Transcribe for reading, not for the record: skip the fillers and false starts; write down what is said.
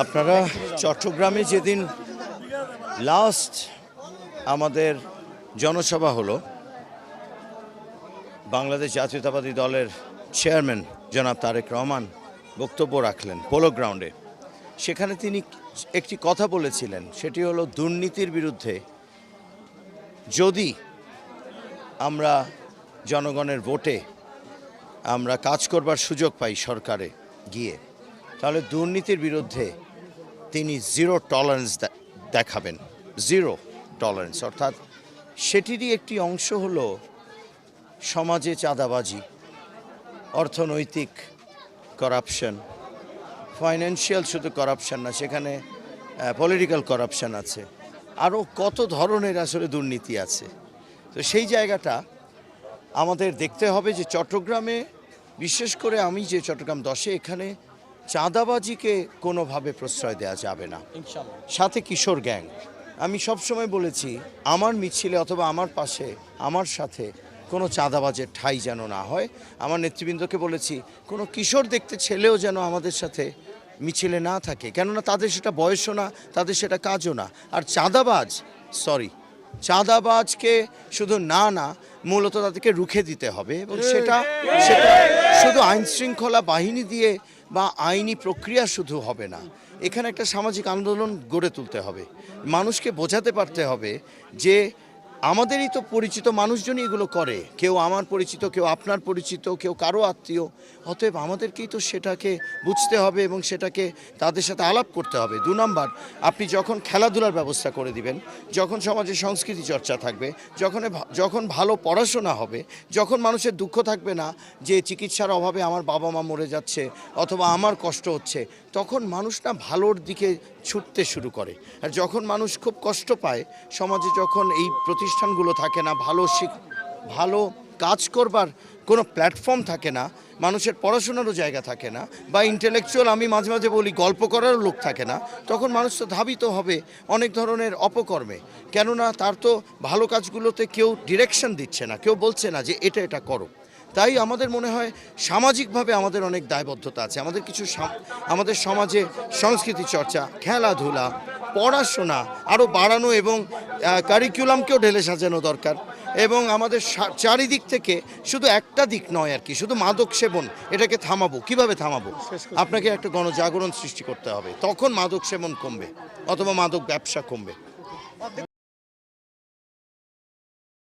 আপনারা চট্টগ্রামে যেদিন লাস্ট আমাদের জনসভা হলো, বাংলাদেশ জাতীয়তাবাদী দলের চেয়ারম্যান জনাব তারেক রহমান বক্তব্য রাখলেন পোলো গ্রাউন্ডে। সেখানে তিনি একটি কথা বলেছিলেন, সেটি হলো দুর্নীতির বিরুদ্ধে যদি আমরা জনগণের ভোটে আমরা কাজ করবার সুযোগ পাই সরকারে গিয়ে, তাহলে দুর্নীতির বিরুদ্ধে তিনি জিরো টলারেন্স দেখাবেন। জিরো টলারেন্স অর্থাৎ সেটিরই একটি অংশ হলো সমাজে চাঁদাবাজি, অর্থনৈতিক করাপশন, ফাইন্যান্সিয়াল শুধু করাপশন না, সেখানে পলিটিক্যাল করাপশন আছে, আরও কত ধরনের আসলে দুর্নীতি আছে। তো সেই জায়গাটা আমাদের দেখতে হবে যে চট্টগ্রামে, বিশেষ করে আমি যে চট্টগ্রাম 10-এ, এখানে চাঁদাবাজিকে কোনোভাবে প্রশ্রয় দেওয়া যাবে না। সাথে কিশোর গ্যাং, আমি সবসময় বলেছি আমার মিছিলে অথবা আমার পাশে আমার সাথে কোনো চাঁদাবাজের ঠাঁই যেন না হয়। আমার নেতৃবৃন্দকে বলেছি কোনো কিশোর দেখতে ছেলেও যেন আমাদের সাথে মিছিলে না থাকে, কেননা তাদের সেটা বয়সও না, তাদের সেটা কাজও না। আর চাঁদাবাজকে শুধু না মূলত তাদেরকে রুখে দিতে হবে, এবং সেটা শুধু আইনশৃঙ্খলা বাহিনী দিয়ে বা আইনি প্রক্রিয়া শুধু হবে না, এখানে একটা সামাজিক আন্দোলন গড়ে তুলতে হবে। মানুষকে বোঝাতে পারতে হবে যে আমাদেরই তো পরিচিত মানুষজনই এগুলো করে, কেউ আমার পরিচিত, কেউ আপনার পরিচিত, কেউ কারো আত্মীয়। অতএব আমাদেরকেই তো সেটাকে বুঝতে হবে এবং সেটাকে তাদের সাথে আলাপ করতে হবে। 2 নম্বর, আপনি যখন খেলাধুলার ব্যবস্থা করে দিবেন, যখন সমাজে সংস্কৃতি চর্চা থাকবে, যখন ভালো পড়াশোনা হবে, যখন মানুষের দুঃখ থাকবে না যে চিকিৎসার অভাবে আমার বাবা মা মরে যাচ্ছে অথবা আমার কষ্ট হচ্ছে, তখন মানুষ না ভালোর দিকে ছুটতে শুরু করে। আর যখন মানুষ খুব কষ্ট পায় সমাজে, যখন এই প্রতিষ্ঠানগুলো থাকে না, ভালো কাজ করবার কোনো প্ল্যাটফর্ম থাকে না, মানুষের পড়াশোনারও জায়গা থাকে না, বা ইন্টেলেকচুয়াল, আমি মাঝে মাঝে বলি গল্প করারও লোক থাকে না, তখন মানুষ তো ধাবিত হবে অনেক ধরনের অপকর্মে। কেননা তার তো ভালো কাজগুলোতে কেউ ডিরেকশন দিচ্ছে না, কেউ বলছে না যে এটা করো। তাই আমাদের মনে হয় সামাজিকভাবে আমাদের অনেক দায়বদ্ধতা আছে। আমাদের সমাজে সংস্কৃতি চর্চা, খেলাধুলা, পড়াশোনা আরও বাড়ানো এবং কারিকুলামকেও ঢেলে সাজানো দরকার। এবং আমাদের চারিদিক থেকে শুধু একটা দিক নয় আর কি, শুধু মাদক সেবন, এটাকে থামাবো। কিভাবে থামাবো? আপনাকে একটা গণজাগরণ সৃষ্টি করতে হবে, তখন মাদক সেবন কমবে অথবা মাদক ব্যবসা কমবে।